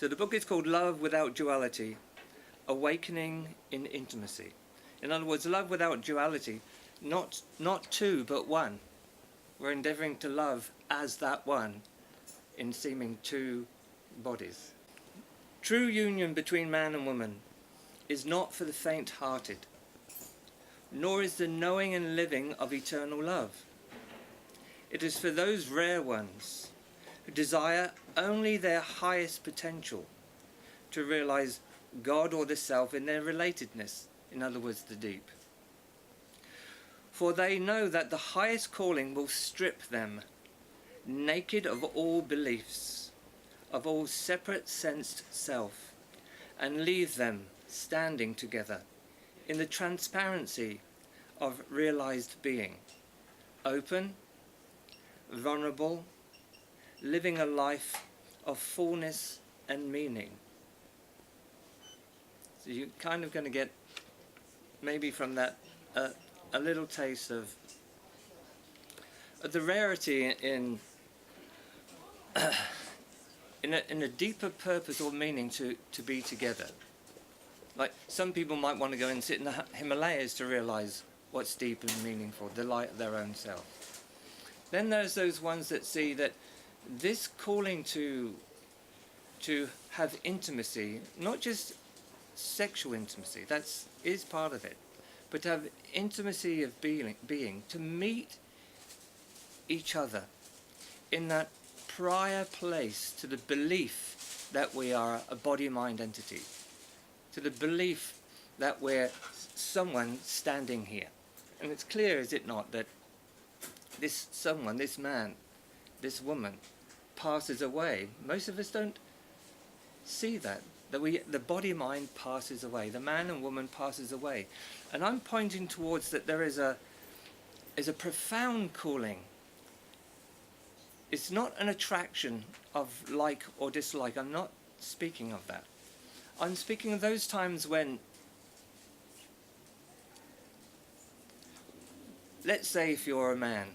So the book is called Love Without Duality, Awakening in Intimacy. In other words, love without duality, not two but one. We're endeavouring to love as that one in seeming two bodies. True union between man and woman is not for the faint-hearted, nor is the knowing and living of eternal love. It is for those rare ones who desire only their highest potential to realize God or the self in their relatedness, in other words, the deep. For they know that the highest calling will strip them naked of all beliefs, of all separate sensed self, and leave them standing together in the transparency of realized being, open, vulnerable, living a life of fullness and meaning. So you're kind of going to get, maybe from that, a little taste of the rarity in a deeper purpose or meaning to be together. Like, some people might want to go and sit in the Himalayas to realize what's deep and meaningful, the light of their own self. Then there's those ones that see that this calling to have intimacy, not just sexual intimacy, that is part of it, but to have intimacy of being, to meet each other in that prior place to the belief that we are a body-mind entity, to the belief that we're someone standing here. And it's clear, is it not, that this someone, this man, this woman, passes away. Most of us don't see that the body-mind passes away, the man and woman passes away. And I'm pointing towards that there is a profound calling. It's not an attraction of like or dislike. I'm not speaking of that. I'm speaking of those times when, let's say if you're a man,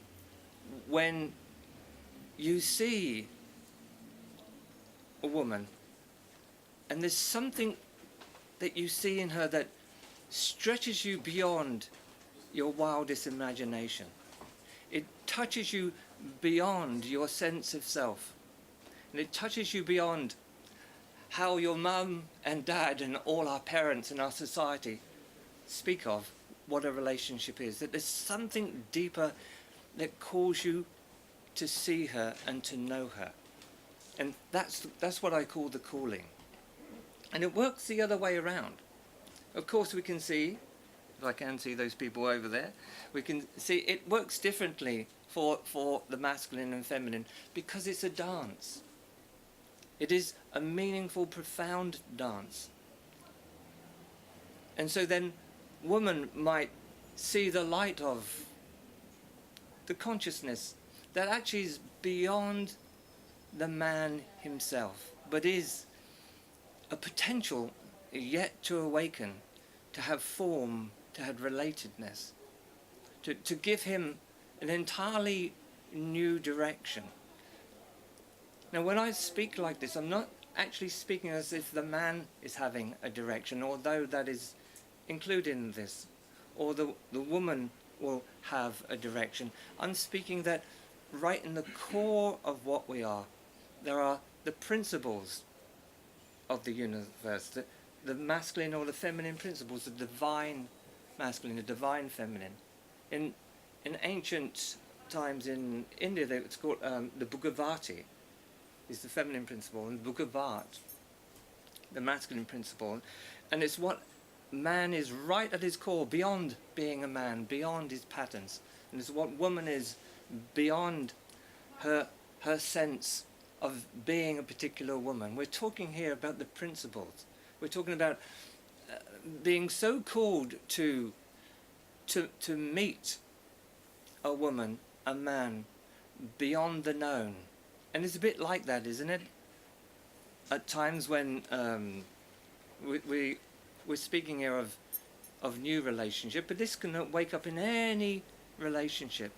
when you see a woman and there's something that you see in her that stretches you beyond your wildest imagination. It touches you beyond your sense of self. And it touches you beyond how your mum and dad and all our parents in our society speak of what a relationship is. That there's something deeper that calls you to see her and to know her. And that's what I call the calling. And it works the other way around. Of course we can see, if I can see those people over there, we can see it works differently for the masculine and feminine because it's a dance. It is a meaningful, profound dance. And so then woman might see the light of the consciousness that actually is beyond the man himself, but is a potential yet to awaken, to have form, to have relatedness, to give him an entirely new direction. Now when I speak like this, I'm not actually speaking as if the man is having a direction, although that is included in this, or the woman will have a direction. I'm speaking that right in the core of what we are, there are the principles of the universe, the masculine or the feminine principles, the divine masculine, the divine feminine. In ancient times in India, it's called the Bhagavati, is the feminine principle, and Bhagavat, the masculine principle. And it's what man is right at his core, beyond being a man, beyond his patterns. And it's what woman is beyond her sense of being a particular woman. We're talking here about the principles. We're talking about being so called to meet a woman, a man, beyond the known. And it's a bit like that, isn't it? At times when we're speaking here of new relationship, but this can wake up in any relationship,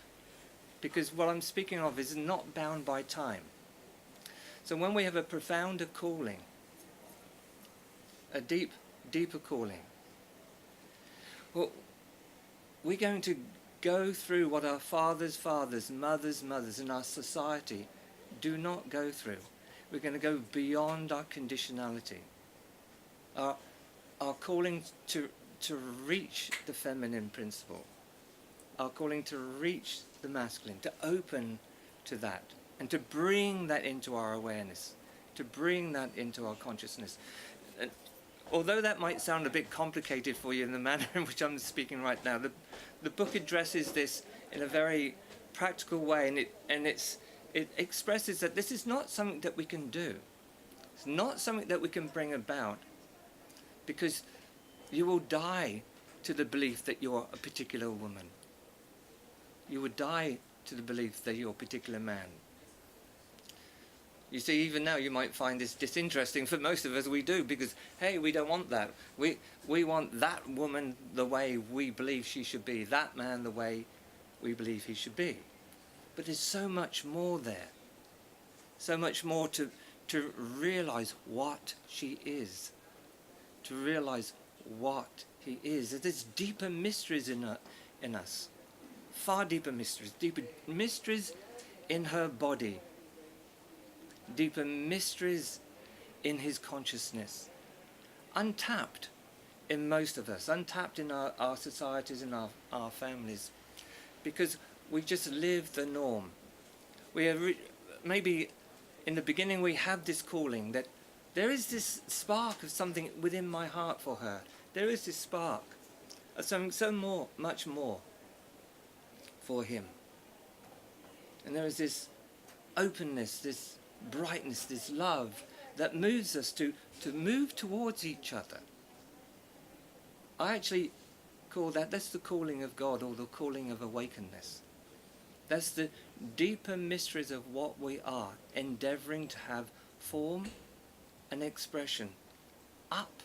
because what I'm speaking of is not bound by time. So when we have a profounder calling, a deeper calling. Well, we're going to go through what our fathers, mothers, in our society do not go through. We're going to go beyond our conditionality. Our calling to reach the feminine principle. Our calling to reach the masculine, to open to that, and to bring that into our awareness, to bring that into our consciousness. And although that might sound a bit complicated for you in the manner in which I'm speaking right now, the book addresses this in a very practical way, and it expresses that this is not something that we can do. It's not something that we can bring about, because you will die to the belief that you're a particular woman. You would die to the belief that you're a particular man. You see, even now you might find this disinteresting. For most of us, we do, because, hey, we don't want that. We want that woman the way we believe she should be, that man the way we believe he should be. But there's so much more there. So much more to realize what she is. To realize what he is. There's deeper mysteries in us. Far deeper mysteries in her body, deeper mysteries in his consciousness, untapped in most of us, untapped in our societies and our families, because we just live the norm. We are maybe in the beginning we have this calling that there is this spark of something within my heart for her. There is this spark of something much more for him. And there is this openness, this brightness, this love that moves us to move towards each other. I actually call that's the calling of God, or the calling of awakeness. That's the deeper mysteries of what we are, endeavoring to have form and expression up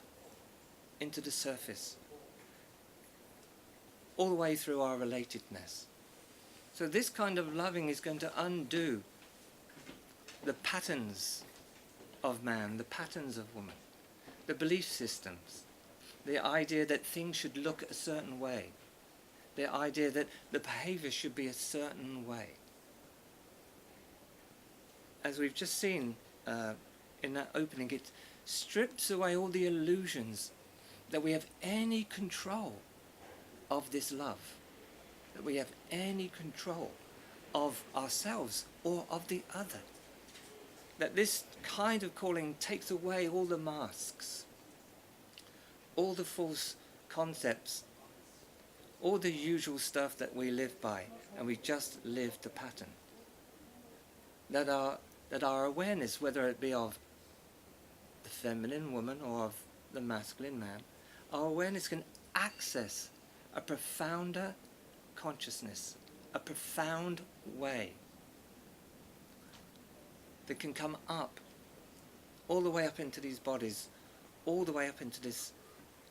into the surface, all the way through our relatedness. So this kind of loving is going to undo the patterns of man, the patterns of woman, the belief systems, the idea that things should look a certain way, the idea that the behavior should be a certain way. As we've just seen in that opening, it strips away all the illusions that we have any control of this love, that we have any control of ourselves or of the other. That this kind of calling takes away all the masks, all the false concepts, all the usual stuff that we live by, and we just live the pattern. That our awareness, whether it be of the feminine woman or of the masculine man, our awareness can access a profounder consciousness, a profound way that can come up, all the way up into these bodies, all the way up into this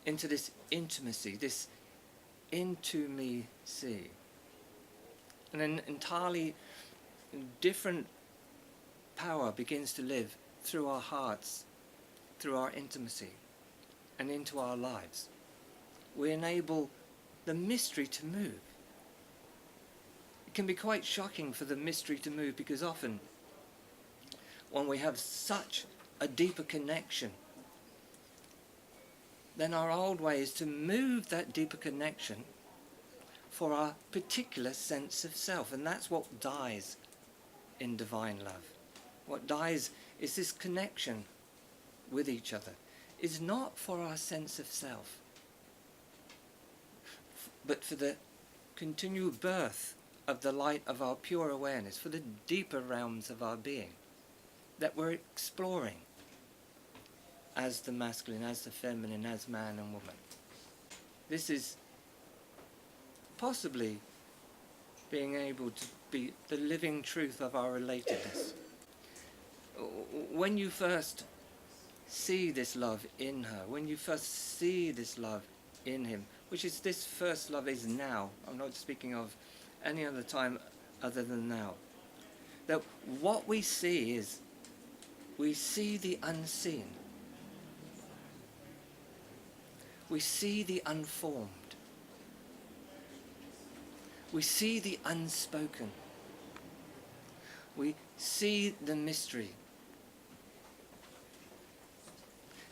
intimacy, this into me see. And an entirely different power begins to live through our hearts, through our intimacy, and into our lives. We enable the mystery to move. It can be quite shocking for the mystery to move, because often when we have such a deeper connection, then our old way is to move that deeper connection for our particular sense of self. And that's what dies in divine love. What dies is this connection with each other. It's not for our sense of self, but for the continual birth of the light of our pure awareness, for the deeper realms of our being that we're exploring as the masculine, as the feminine, as man and woman. This is possibly being able to be the living truth of our relatedness. When you first see this love in her, when you first see this love in him, which is this first love is now. I'm not speaking of any other time other than now. That what we see is, we see the unseen. We see the unformed. We see the unspoken. We see the mystery.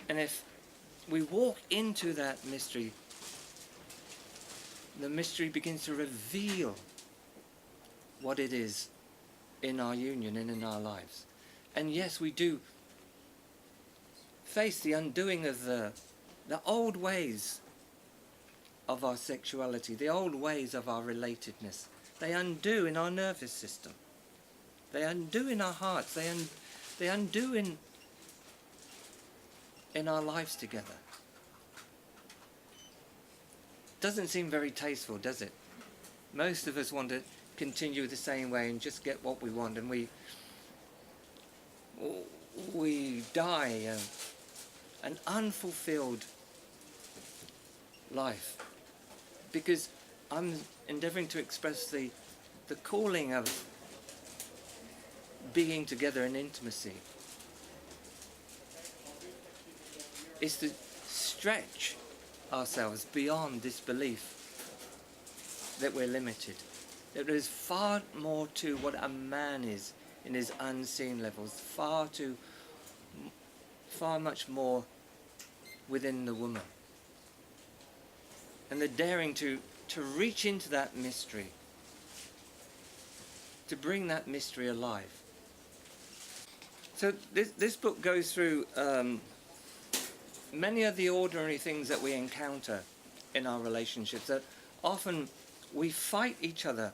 And if we walk into that mystery, the mystery begins to reveal what it is in our union and in our lives. And yes, we do face the undoing of the old ways of our sexuality, the old ways of our relatedness. They undo in our nervous system. They undo in our hearts. They undo in our lives together. Doesn't seem very tasteful, does it? Most of us want to continue the same way and just get what we want, and we die an unfulfilled life, because I'm endeavouring to express the calling of being together in intimacy is to stretch ourselves beyond this belief that we're limited, that there is far more to what a man is in his unseen levels, far much more within the woman. And the daring to reach into that mystery, to bring that mystery alive. So this book goes through many of the ordinary things that we encounter in our relationships, that often we fight each other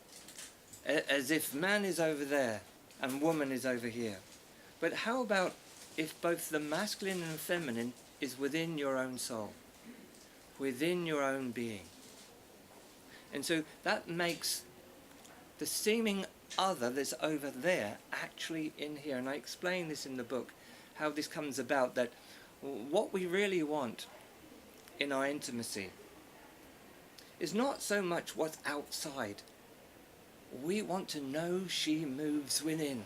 as if man is over there and woman is over here. But how about if both the masculine and feminine is within your own soul, within your own being? And so that makes the seeming other that's over there actually in here. And I explain this in the book, how this comes about, that what we really want in our intimacy is not so much what's outside. We want to know she moves within.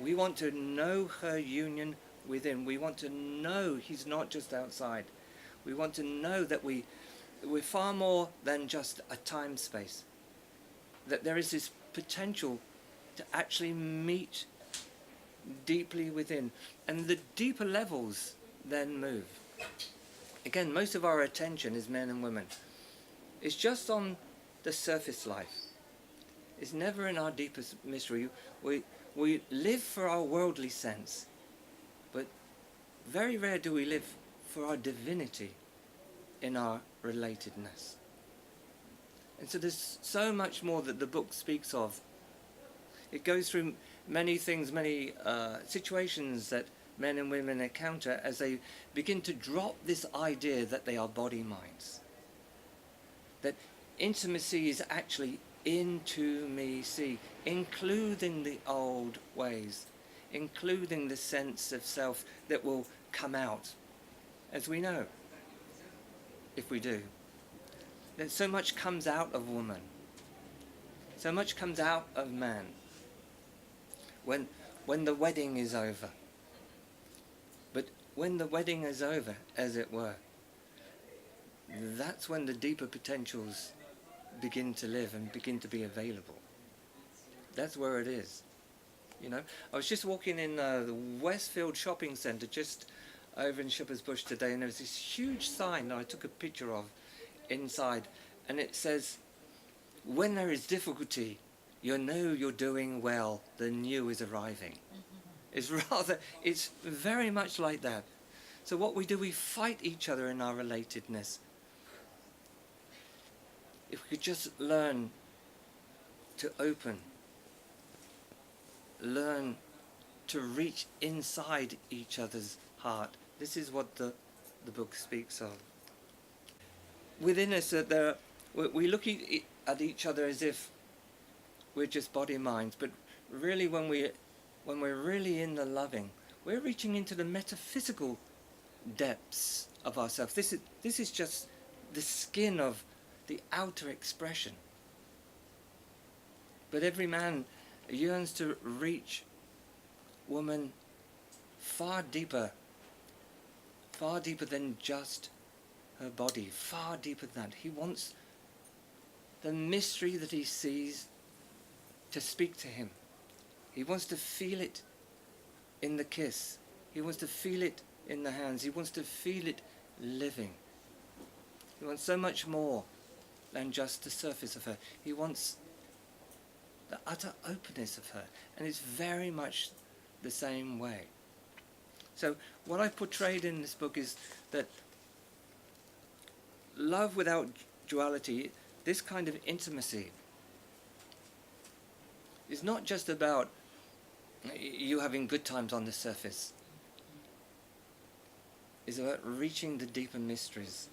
We want to know her union within. We want to know he's not just outside. We want to know that we're far more than just a time space. That there is this potential to actually meet deeply within. And the deeper levels then move. Again, most of our attention as men and women is just on the surface life. It's never in our deepest mystery. We live for our worldly sense, but very rare do we live for our divinity in our relatedness. And so there's so much more that the book speaks of. It goes through many things, many situations that men and women encounter as they begin to drop this idea that they are body minds. That intimacy is actually into me, see, including the old ways, including the sense of self that will come out, as we know, if we do. That so much comes out of woman, so much comes out of man when the wedding is over. But when the wedding is over, as it were, that's when the deeper potentials begin to live and begin to be available. That's where it is. You know, I was just walking in the Westfield shopping centre just over in Shepherd's Bush today, and there was this huge sign that I took a picture of inside, and it says, "When there is difficulty, you know you're doing well, the new is arriving." It's very much like that. So what we do, we fight each other in our relatedness. If we could just learn to open, learn to reach inside each other's heart. This is what the book speaks of. Within us, we look at each other as if we're just body minds, but really when we're really in the loving, we're reaching into the metaphysical depths of ourselves. This is just the skin of the outer expression. But every man yearns to reach woman far deeper than just her body, far deeper than that. He wants the mystery that he sees to speak to him. He wants to feel it in the kiss. He wants to feel it in the hands. He wants to feel it living. He wants so much more than just the surface of her. He wants the utter openness of her. And it's very much the same way. So what I've portrayed in this book is that love without duality, this kind of intimacy, is not just about you having good times on the surface. It's about reaching the deeper mysteries,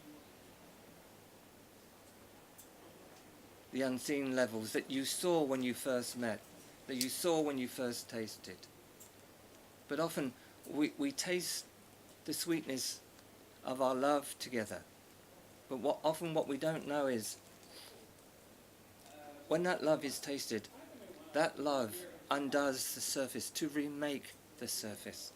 the unseen levels that you saw when you first met, that you saw when you first tasted. But often we taste the sweetness of our love together. But often what we don't know is, when that love is tasted, that love undoes the surface to remake the surface.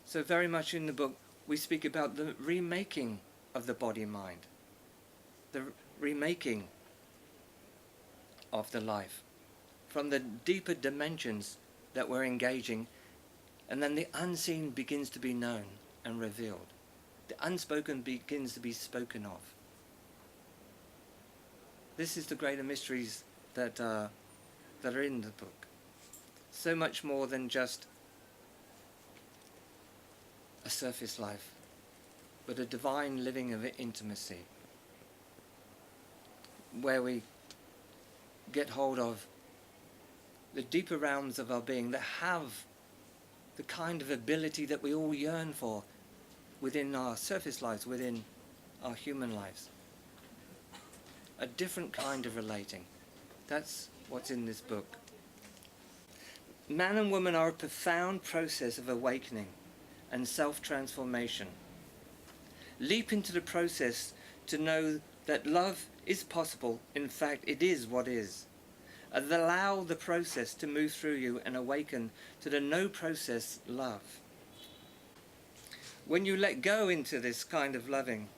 So very much in the book we speak about the remaking of the body-mind, the remaking of the life, from the deeper dimensions that we're engaging, and then the unseen begins to be known and revealed. The unspoken begins to be spoken of. This is the greater mysteries that are in the book. So much more than just a surface life, but a divine living of intimacy, where we get hold of the deeper realms of our being that have the kind of ability that we all yearn for within our surface lives, within our human lives. A different kind of relating. That's what's in this book. Man and woman are a profound process of awakening and self-transformation. Leap into the process to know that love is possible. In fact, it is what is. Allow the process to move through you and awaken to the no-process love. When you let go into this kind of loving,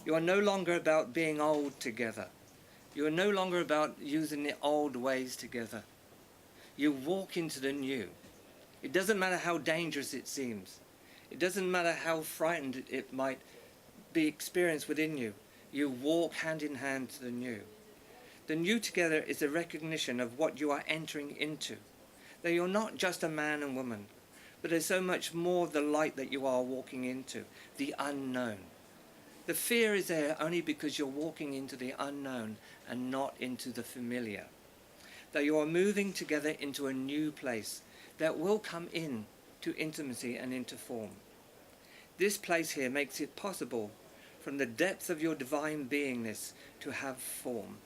you are no longer about being old together. You are no longer about using the old ways together. You walk into the new. It doesn't matter how dangerous it seems. It doesn't matter how frightened it might be experienced within you. You walk hand in hand to the new. The new together is a recognition of what you are entering into. That you're not just a man and woman, but there's so much more of the light that you are walking into, the unknown. The fear is there only because you're walking into the unknown and not into the familiar. That you are moving together into a new place that will come in to intimacy and into form. This place here makes it possible from the depth of your divine beingness to have form.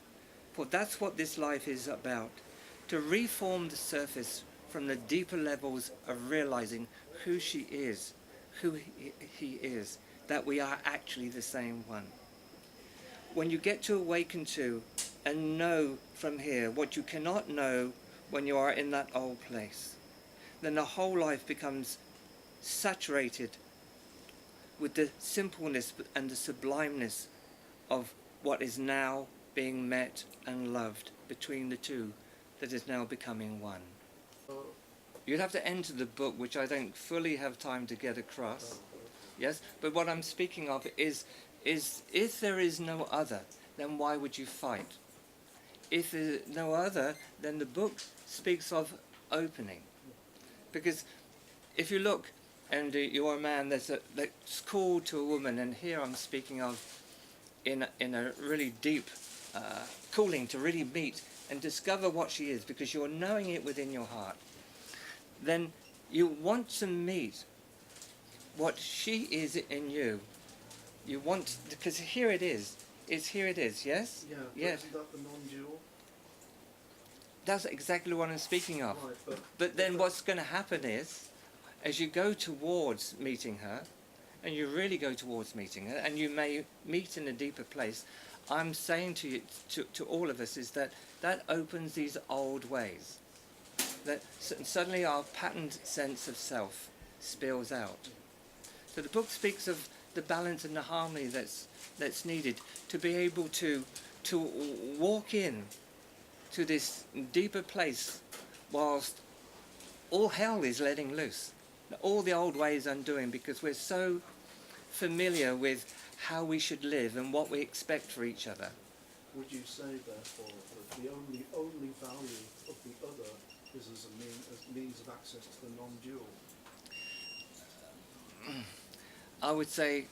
For that's what this life is about, to reform the surface from the deeper levels of realizing who she is, who he is, that we are actually the same one. When you get to awaken to and know from here what you cannot know when you are in that old place, then the whole life becomes saturated with the simpleness and the sublimeness of what is now being met and loved between the two that is now becoming one. You'd have to enter the book, which I don't fully have time to get across. Yes, but what I'm speaking of is if there is no other, then why would you fight? If there's no other, then the book speaks of opening. Because if you look and you're a man that's called to a woman, and here I'm speaking of in a really deep calling to really meet and discover what she is, because you're knowing it within your heart, then you want to meet what she is in you. You want, because here it is. Here it is, yes? Yeah, yes. Isn't that the non-dual? That's exactly what I'm speaking of. Right, but then what's going to happen is, as you go towards meeting her, and you really go towards meeting her, and you may meet in a deeper place, I'm saying to you, to all of us, is that opens these old ways. That suddenly our patterned sense of self spills out. So the book speaks of the balance and the harmony that's needed to be able to walk in to this deeper place whilst all hell is letting loose, all the old ways undoing, because we're so familiar with how we should live and what we expect for each other. Would you say, therefore, that the only value of the other is as a means of access to the non-dual? I would say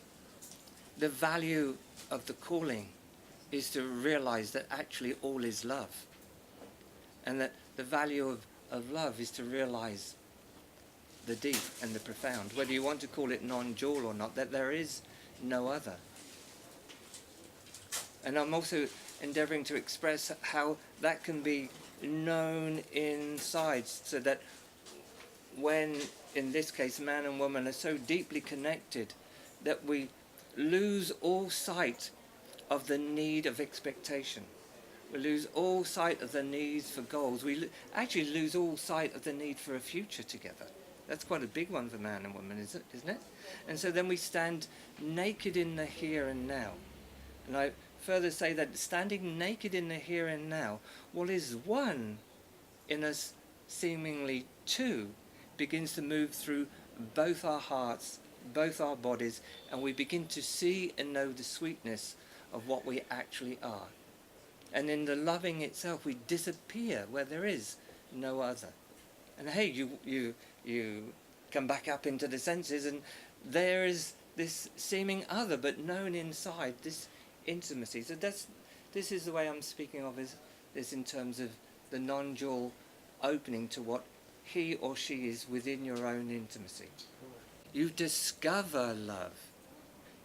the value of the calling is to realize that actually all is love, and that the value of love is to realize the deep and the profound, whether you want to call it non-dual or not, that there is no other. And I'm also endeavoring to express how that can be known inside, so that when, in this case, man and woman are so deeply connected that we lose all sight of the need of expectation. We lose all sight of the need for goals. We actually lose all sight of the need for a future together. That's quite a big one for man and woman, isn't it? And so then we stand naked in the here and now. And I further say that standing naked in the here and now, what is one in us seemingly two, begins to move through both our hearts, both our bodies, and we begin to see and know the sweetness of what we actually are. And in the loving itself, we disappear where there is no other. And hey, you come back up into the senses, and there is this seeming other, but known inside, this intimacy. So this is the way I'm speaking of, is in terms of the non-dual opening to what he or she is within your own intimacy. You discover love.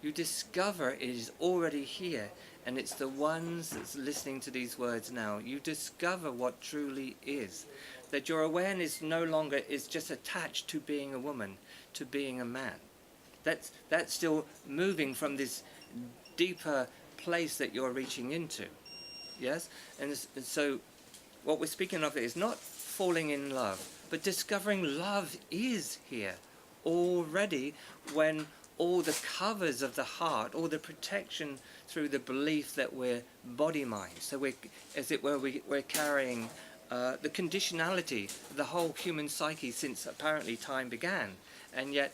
You discover it is already here, and it's the ones that's listening to these words now. You discover what truly is. That your awareness no longer is just attached to being a woman, to being a man. That's still moving from this deeper place that you're reaching into. Yes? And so what we're speaking of is not falling in love, but discovering love is here already, when all the covers of the heart, all the protection through the belief that we're body-mind. So we're, as it were, we're carrying the conditionality of the whole human psyche since apparently time began. And yet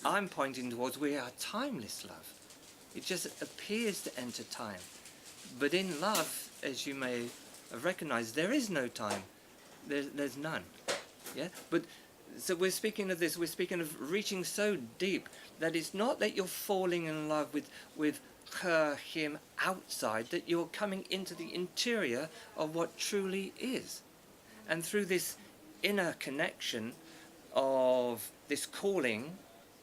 I'm pointing towards we are timeless love. It just appears to enter time. But in love, as you may have recognized, there is no time. There's none. Yeah? But so we're speaking of this, we're speaking of reaching so deep that it's not that you're falling in love with her, him outside, that you're coming into the interior of what truly is. And through this inner connection of this calling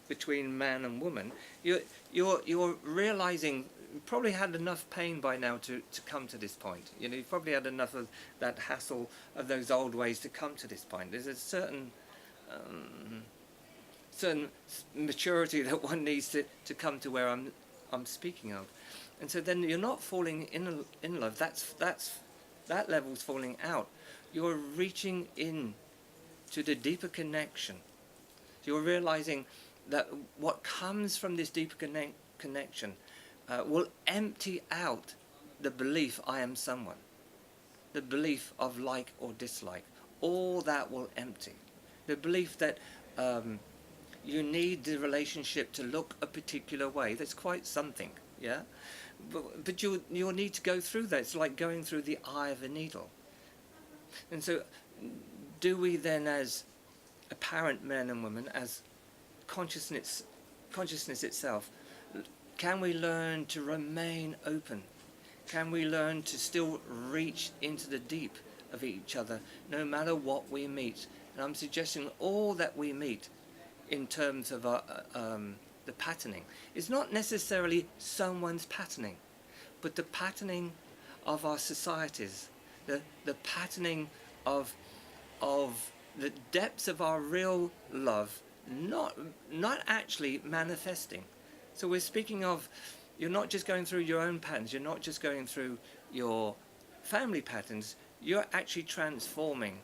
between man and woman, you're realizing you probably had enough pain by now to come to this point. You know, you've probably had enough of that hassle of those old ways to come to this point. There's a certain maturity that one needs to come to where I'm speaking of. And so then you're not falling in love. That level's falling out. You're reaching in to the deeper connection. You're realizing that what comes from this deeper connection will empty out the belief I am someone, the belief of like or dislike. All that will empty. The belief that you need the relationship to look a particular way. That's quite something, yeah? But you'll need to go through that. It's like going through the eye of a needle. And so do we then, as apparent men and women, as consciousness itself, can we learn to remain open? Can we learn to still reach into the deep of each other no matter what we meet? And I'm suggesting all that we meet in terms of the patterning is not necessarily someone's patterning, but the patterning of our societies, the patterning of the depths of our real love, not actually manifesting. So we're speaking of, you're not just going through your own patterns, you're not just going through your family patterns, you're actually transforming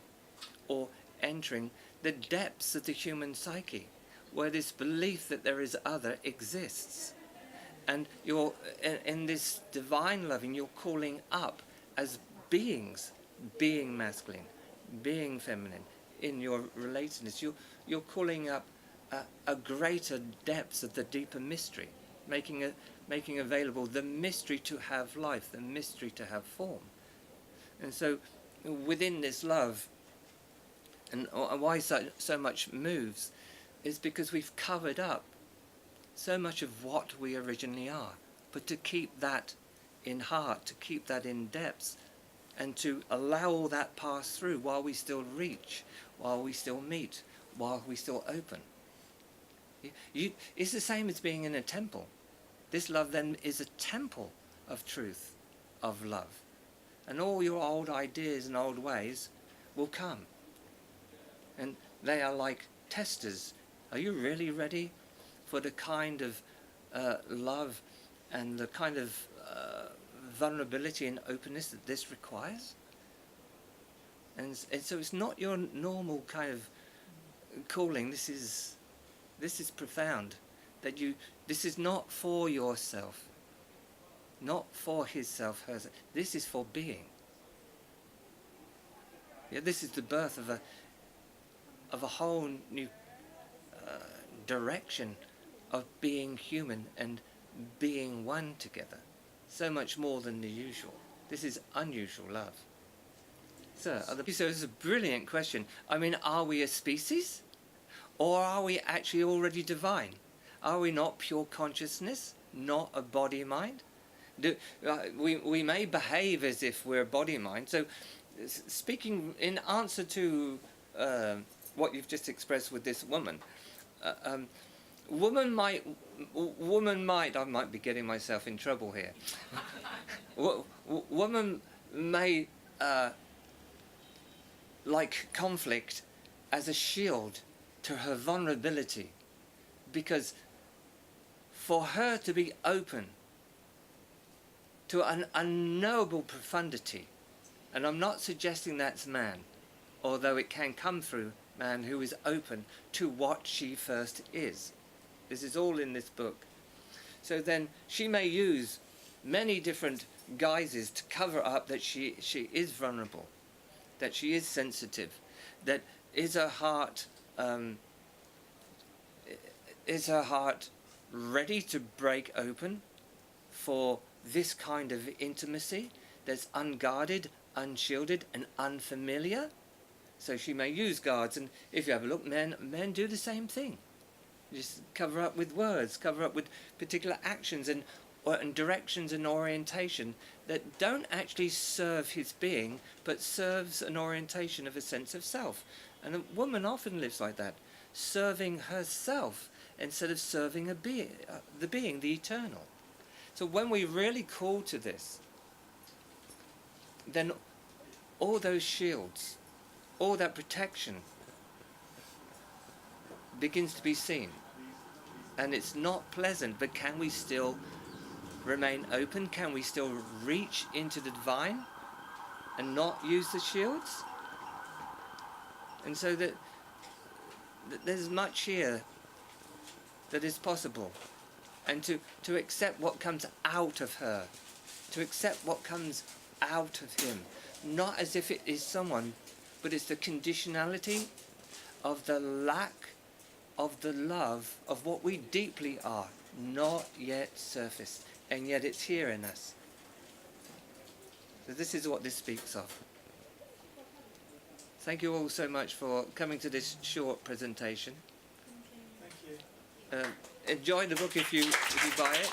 or entering the depths of the human psyche, where this belief that there is other exists. And you're in this divine loving, you're calling up as beings, being masculine, being feminine, in your relatedness. You're calling up a greater depths of the deeper mystery, making available the mystery to have life, the mystery to have form. And so within this love, and why so much moves, is because we've covered up so much of what we originally are. But to keep that in heart, to keep that in depths, and to allow all that pass through while we still reach, while we still meet, while we still open. It's the same as being in a temple. This love then is a temple of truth, of love. And all your old ideas and old ways will come. And they are like testers. Are you really ready for the kind of love and the kind of vulnerability and openness that this requires? And so it's not your normal kind of calling. This is profound. That this is not for yourself, not for his self, hers. This is for being. Yeah, this is the birth of a whole new direction of being human and being one together. So much more than the usual. This is unusual love. So it's a brilliant question. I mean, are we a species? Or are we actually already divine? Are we not pure consciousness, not a body-mind? We may behave as if we're body-mind. So speaking in answer to what you've just expressed with this woman, woman might, I might be getting myself in trouble here. Woman may like conflict as a shield to her vulnerability, because for her to be open to an unknowable profundity, and I'm not suggesting that's man, although it can come through man who is open to what she first is. This is all in this book. So then she may use many different guises to cover up that she is vulnerable, that she is sensitive, that is her heart ready to break open for this kind of intimacy that's unguarded, unshielded and unfamiliar? So she may use guards, and if you have a look, men do the same thing. Just cover up with words, cover up with particular actions and directions and orientation that don't actually serve his being, but serves an orientation of a sense of self. And a woman often lives like that, serving herself instead of serving the being, the eternal. So when we really call to this, then all those shields, all that protection begins to be seen. And it's not pleasant, but can we still remain open? Can we still reach into the divine and not use the shields? And so that there's much here that is possible. And to accept what comes out of her, to accept what comes out of him, not as if it is someone, but it's the conditionality of the lack of the love of what we deeply are, not yet surfaced, and yet it's here in us. So this is what this speaks of. Thank you all so much for coming to this short presentation. Thank you. Enjoy the book if you buy it.